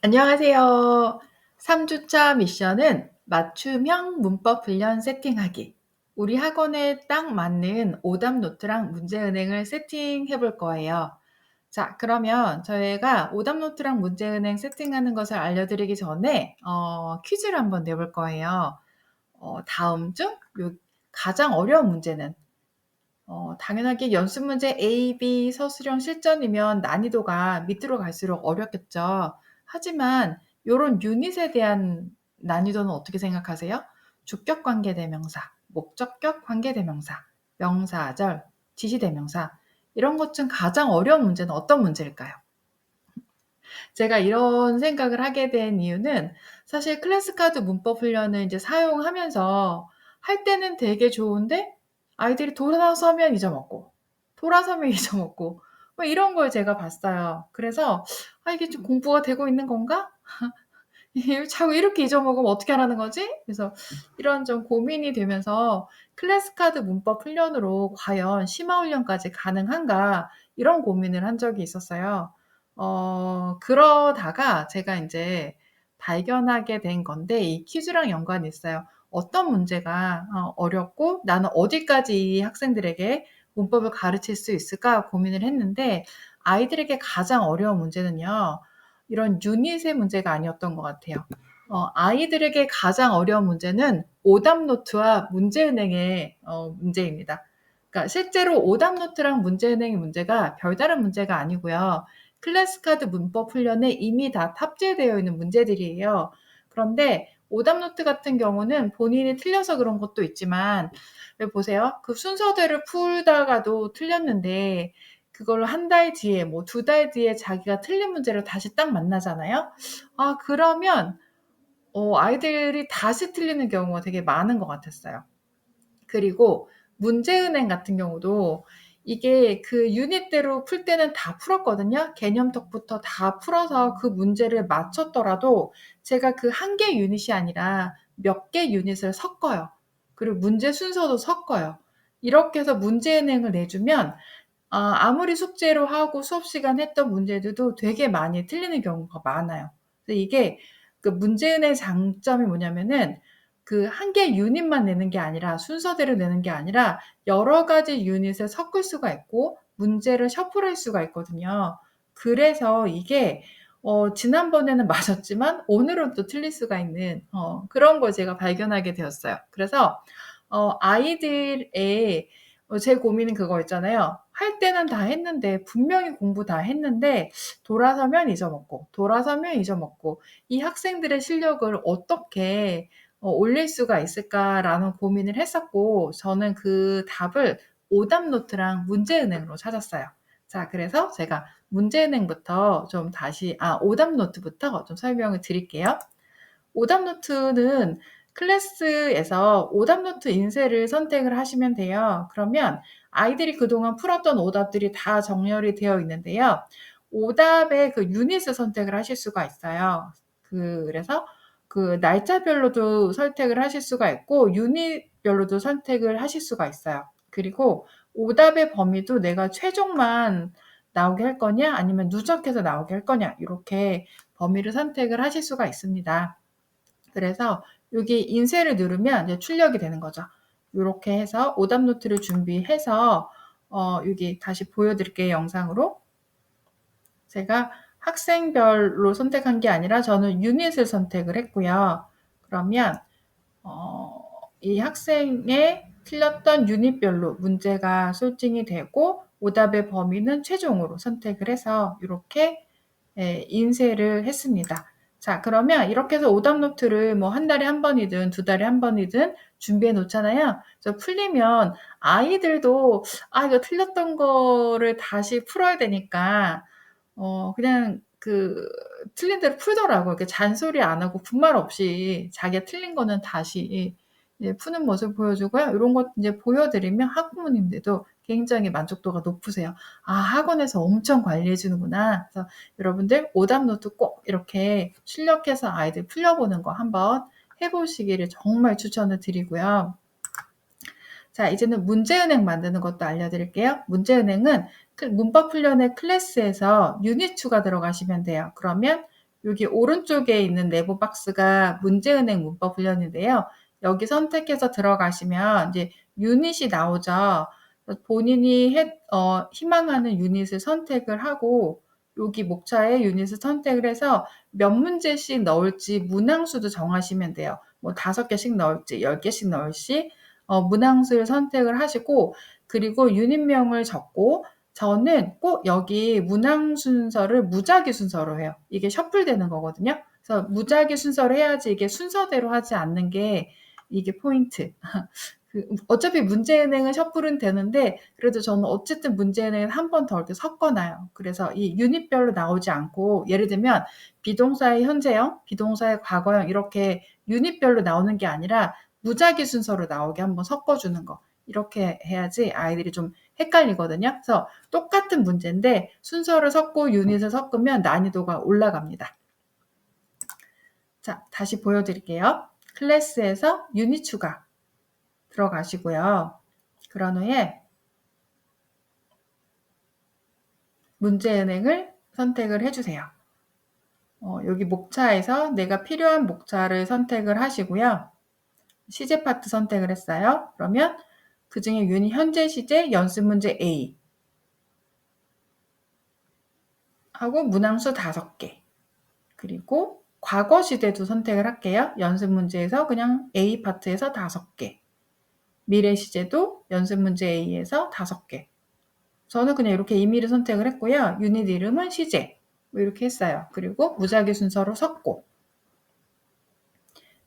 안녕하세요. 3주차 미션은 맞춤형 문법 훈련 세팅하기. 우리 학원에 딱 맞는 오답 노트랑 문제 은행을 세팅해 볼 거예요. 자, 그러면 저희가 오답 노트랑 문제 은행 세팅하는 것을 알려드리기 전에 퀴즈를 한번 내볼 거예요. 다음 중 가장 어려운 문제는 당연하게 연습 문제 A, B, 서술형 실전이면 난이도가 밑으로 갈수록 어렵겠죠. 하지만 요런 유닛에 대한 난이도는 어떻게 생각하세요? 주격 관계대명사, 목적격 관계대명사, 명사절, 지시대명사 이런 것 중 가장 어려운 문제는 어떤 문제일까요? 제가 이런 생각을 하게 된 이유는 사실 클래스카드 문법 훈련을 이제 사용하면서 할 때는 되게 좋은데 아이들이 돌아서면 잊어먹고 돌아서면 잊어먹고 뭐 이런 걸 제가 봤어요. 그래서 '아 이게 좀 공부가 되고 있는 건가? 자꾸 이렇게 잊어먹으면 어떻게 하라는 거지?' 그래서 이런 좀 고민이 되면서 '클래스카드 문법 훈련으로 과연 심화 훈련까지 가능한가?' 이런 고민을 한 적이 있었어요. 그러다가 제가 인제 발견하게 된 건데 이 퀴즈랑 연관이 있어요. 어떤 문제가 어렵고 '나는 어디까지 이 학생들에게 문법을 가르칠 수 있을까?' 고민을 했는데 아이들에게 가장 어려운 문제는요. 이런 유닛의 문제가 아니었던 것 같아요. 아이들에게 가장 어려운 문제는 오답 노트와 문제 은행의 문제입니다. 그러니까 실제로 오답 노트랑 문제 은행의 문제가 별다른 문제가 아니고요. 클래스카드 문법 훈련에 이미 다 탑재되어 있는 문제들이에요. 그런데 오답 노트 같은 경우는 본인이 틀려서 그런 것도 있지만 여기 보세요. 그 순서대로 풀다가도 틀렸는데 그걸 한 달 뒤에 뭐 2달 뒤에 자기가 틀린 문제를 다시 딱 만나잖아요. 그러면 아이들이 다시 틀리는 경우가 되게 많은 것 같았어요. 그리고 문제은행 같은 경우도 이게 그 유닛대로 풀 때는 다 풀었거든요. 개념톡부터 다 풀어서 그 문제를 맞췄더라도 제가 그 한 개 유닛이 아니라 몇 개 유닛을 섞어요. 그리고 문제 순서도 섞어요. 이렇게 해서 문제은행을 내주면 아무리 숙제로 하고 수업 시간 했던 문제들도 되게 많이 틀리는 경우가 많아요. 근데 이게 그 문제은의 장점이 뭐냐면은 그 한 개 유닛만 내는 게 아니라 순서대로 내는 게 아니라 여러 가지 유닛을 섞을 수가 있고 문제를 셔플할 수가 있거든요. 그래서 이게 지난번에는 맞았지만 오늘은 또 틀릴 수가 있는 그런 걸 제가 발견하게 되었어요. 그래서 아이들의 제 고민은 그거였잖아요. 할 때는 다 했는데 분명히 공부 다 했는데 돌아서면 잊어먹고, 돌아서면 잊어먹고 '이 학생들의 실력을 어떻게 올릴 수가 있을까?'라는 고민을 했었고 저는 그 답을 오답 노트랑 문제 은행으로 찾았어요. 자 그래서 제가 문제 은행부터 좀 다시 오답 노트부터 좀 설명을 드릴게요. 오답 노트는 클래스에서 오답 노트 인쇄를 선택을 하시면 돼요. 그러면 아이들이 그동안 풀었던 오답들이 다 정렬이 되어 있는데요. 오답의 그 유닛을 선택을 하실 수가 있어요. 그래서 그 날짜별로도 선택을 하실 수가 있고 유닛별로도 선택을 하실 수가 있어요. 그리고 오답의 범위도 내가 최종만 나오게 할 거냐 아니면 누적해서 나오게 할 거냐 이렇게 범위를 선택을 하실 수가 있습니다. 그래서 여기 인쇄를 누르면 이제 출력이 되는 거죠. 요렇게 해서 오답 노트를 준비해서 여기 다시 보여드릴게요, 영상으로. 제가 학생별로 선택한 게 아니라 저는 유닛을 선택을 했고요. 그러면 이 학생의 틀렸던 유닛별로 문제가 솔징이 되고 오답의 범위는 최종으로 선택을 해서 이렇게 인쇄를 했습니다. 자, 그러면 이렇게 해서 오답 노트를 뭐 한 달에 한 번이든 두 달에 한 번이든 준비해 놓잖아요. 그래서 풀리면 아이들도 이거 틀렸던 거를 다시 풀어야 되니까 그냥 그 틀린 대로 풀더라고요. 이렇게 잔소리 안 하고 군말 없이 자기가 틀린 거는 다시 푸는 모습을 보여주고요. 요런 것 인제 보여드리면 학부모님들도 굉장히 만족도가 높으세요. '아 학원에서 엄청 관리해 주는구나.' 그래서 여러분들 오답 노트 꼭 이렇게 출력해서 아이들 풀려보는 거 한번 해 보시기를 정말 추천을 드리고요. 자 이제는 문제은행 만드는 것도 알려드릴게요. 문제은행은 문법 훈련의 클래스에서 유닛2가 들어가시면 돼요. 그러면 여기 오른쪽에 있는 네모 박스가 문제은행 문법 훈련인데요. 여기 선택해서 들어가시면 이제 유닛이 나오죠. 본인이 희망하는 유닛을 선택을 하고 여기 목차에 유닛을 선택을 해서 몇 문제씩 넣을지 문항수도 정하시면 돼요. 뭐 5개씩 넣을지 10개씩 넣을지 문항수를 선택을 하시고 그리고 유닛명을 적고 저는 꼭 여기 문항 순서를 무작위 순서로 해요. 이게 셔플되는 거거든요. 그래서 무작위 순서로 해야지 이게 순서대로 하지 않는 게 이게 포인트. 어차피 문제은행은 셔플은 되는데 그래도 저는 어쨌든 문제은행은 한 번 더 이렇게 섞어놔요. 그래서 이 유닛별로 나오지 않고 예를 들면 비동사의 현재형, 비동사의 과거형 이렇게 유닛별로 나오는 게 아니라 무작위 순서로 나오게 한번 섞어주는 거. 이렇게 해야지 아이들이 좀 헷갈리거든요. 그래서 똑같은 문제인데 순서를 섞고 유닛을 섞으면 난이도가 올라갑니다. 자, 다시 보여드릴게요. 클래스에서 유닛 추가 들어가시고요. 그런 후에 문제은행을 선택을 해주세요. 여기 목차에서 내가 필요한 목차를 선택을 하시고요. 시제 파트 선택을 했어요. 그러면 그 중에 유닛 현재 시제 연습 문제 A 하고 문항수 5개 그리고 과거 시제도 선택을 할게요. 연습 문제에서 그냥 A 파트에서 5개 미래 시제도 연습 문제 A에서 5개 저는 그냥 이렇게 임의를 선택을 했고요. 유닛 이름은 시제 뭐 이렇게 했어요. 그리고 무작위 순서로 섞고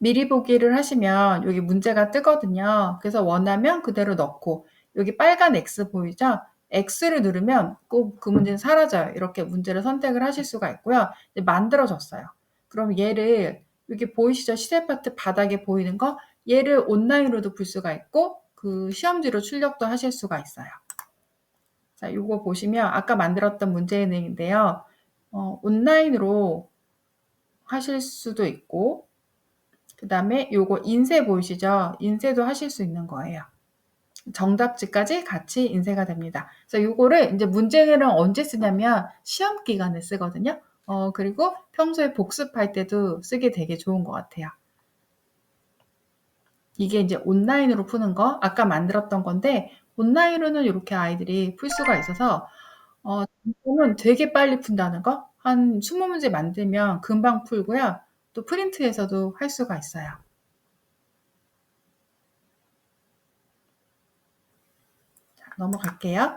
미리 보기를 하시면 여기 문제가 뜨거든요. 그래서 원하면 그대로 넣고 여기 빨간 X 보이죠? X를 누르면 꼭 그 문제는 사라져요. 이렇게 문제를 선택을 하실 수가 있고요. 만들어졌어요. 그럼 얘를 여기 보이시죠? 시제 파트 바닥에 보이는 거 얘를 온라인으로도 볼 수가 있고 그 시험지로 출력도 하실 수가 있어요. 자, 요거 보시면 아까 만들었던 문제은행인데요. 온라인으로 하실 수도 있고 그 다음에 요거 인쇄 보이시죠? 인쇄도 하실 수 있는 거예요. 정답지까지 같이 인쇄가 됩니다. 그래서 요거를 이제 문제를 언제 쓰냐면 시험 기간에 쓰거든요. 그리고 평소에 복습할 때도 쓰기 되게 좋은 것 같아요. 이게 이제 온라인으로 푸는 거, 아까 만들었던 건데 온라인으로는 이렇게 아이들이 풀 수가 있어서 이거는 되게 빨리 푼다는 거, 한 20문제 만들면 금방 풀고요. 또 프린트해서도 할 수가 있어요. 자, 넘어갈게요.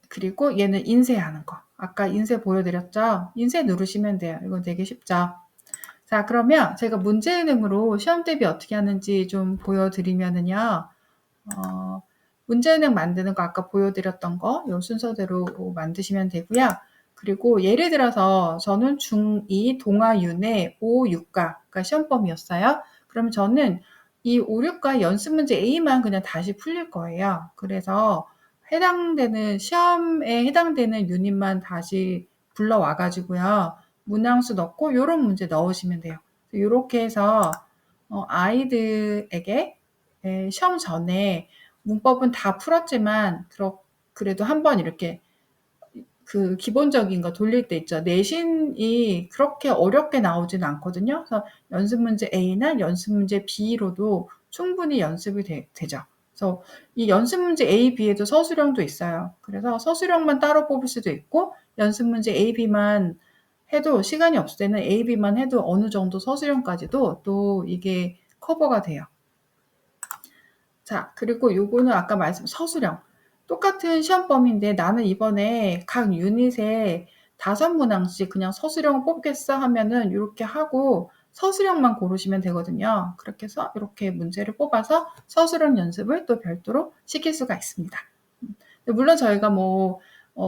그리고 얘는 인쇄하는 거. 아까 인쇄 보여드렸죠? 인쇄 누르시면 돼요. 이건 되게 쉽죠? 자, 그러면 제가 문제은행으로 시험 대비 어떻게 하는지 좀 보여드리면은요. 문제은행 만드는 거 아까 보여드렸던 거, 요 순서대로 만드시면 되고요. 그리고 예를 들어서 저는 중2 동아윤의 5, 6가가 시험범위였어요. 그러면 저는 이 5, 6가 연습 문제 A만 그냥 다시 풀릴 거예요. 그래서 해당되는 시험에 해당되는 유닛만 다시 불러와 가지고요. 문항수 넣고 요런 문제 넣으시면 돼요. 요렇게 해서 아이들에게 시험 전에 문법은 다 풀었지만 그래도 한번 이렇게 그 기본적인 거 돌릴 때 있죠. 내신이 그렇게 어렵게 나오진 않거든요. 그래서 연습 문제 A나 연습 문제 B로도 충분히 연습이 되죠. 그래서 이 연습 문제 A, B에도 서술형도 있어요. 그래서 서술형만 따로 뽑을 수도 있고 연습 문제 A, B만 해도 시간이 없을 때는 A, B만 해도 어느 정도 서술형까지도 또 이게 커버가 돼요. 자, 그리고 요거는 아까 말씀 서술형. 똑같은 시험 범위인데 나는 이번에 각 유닛에 5문항씩 그냥 서술형 뽑겠어 하면은 이렇게 하고 서술형만 고르시면 되거든요. 그렇게 해서 이렇게 문제를 뽑아서 서술형 연습을 또 별도로 시킬 수가 있습니다. 물론 저희가 뭐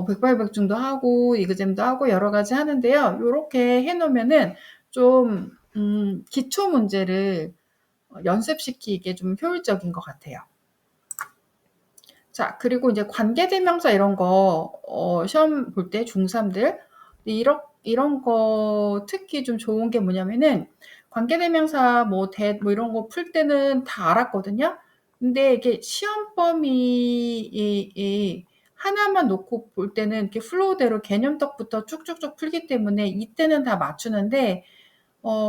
백발백중도 하고 이그잼도 하고 여러 가지 하는데요. 이렇게 해놓으면은 좀 기초 문제를 연습시키기에 좀 효율적인 것 같아요. 자, 그리고 이제 관계대명사 이런 거 시험 볼 때 중3들 이런 거 특히 좀 좋은 게 뭐냐면은 관계대명사 뭐 이런 거 풀 때는 다 알았거든요. 근데 이게 시험 범위에 하나만 놓고 볼 때는 이렇게 플로우대로 개념떡부터 쭉쭉쭉 풀기 때문에 이때는 다 맞추는데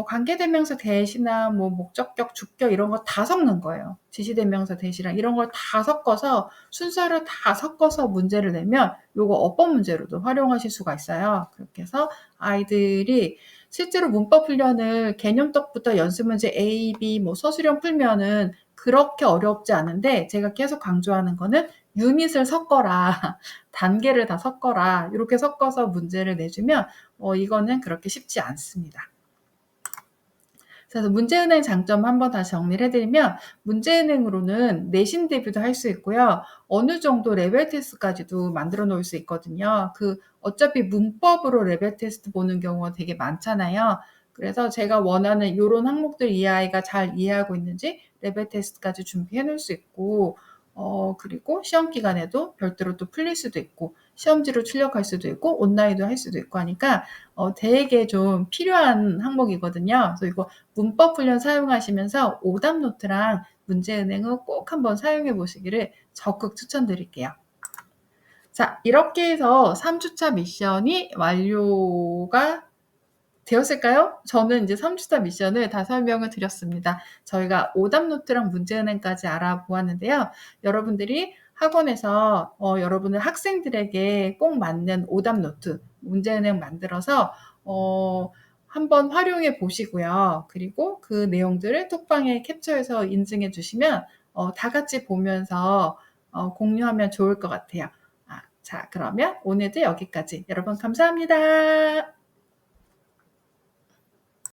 관계대명사 대시나 뭐 목적격, 주격 이런 거 다 섞는 거예요. 지시대명사 대시랑 이런 걸 다 섞어서 순서를 다 섞어서 문제를 내면 요거 어법 문제로도 활용하실 수가 있어요. 그렇게 해서 아이들이 실제로 문법 훈련을 개념떡부터 연습 문제 A, B 뭐 서술형 풀면은 그렇게 어렵지 않은데 제가 계속 강조하는 거는 유닛을 섞어라. 단계를 다 섞어라. 이렇게 섞어서 문제를 내주면 이거는 그렇게 쉽지 않습니다. 그래서 문제은행 장점 한번 다시 정리를 해드리면 문제은행으로는 내신 대비도 할 수 있고요. 어느 정도 레벨 테스트까지도 만들어 놓을 수 있거든요. 어차피 문법으로 레벨 테스트 보는 경우가 되게 많잖아요. 그래서 제가 원하는 이런 항목들 이 아이가 잘 이해하고 있는지 레벨 테스트까지 준비해 놓을 수 있고 그리고 시험 기간에도 별도로 또 풀릴 수도 있고 시험지로 출력할 수도 있고 온라인도 할 수도 있고 하니까 되게 좀 필요한 항목이거든요. 그래서 이거 문법 훈련 사용하시면서 오답 노트랑 문제은행을 꼭 한번 사용해 보시기를 적극 추천드릴게요. 자, 이렇게 해서 3주차 미션이 완료가 되었을까요? 저는 이제 3주차 미션을 다 설명을 드렸습니다. 저희가 오답 노트랑 문제은행까지 알아보았는데요. 여러분들이 학원에서 여러분의 학생들에게 꼭 맞는 오답 노트, 문제은행 만들어서 한번 활용해 보시고요. 그리고 그 내용들을 톡방에 캡처해서 인증해 주시면 다 같이 보면서 공유하면 좋을 것 같아요. 자, 그러면 오늘도 여기까지. 여러분 감사합니다.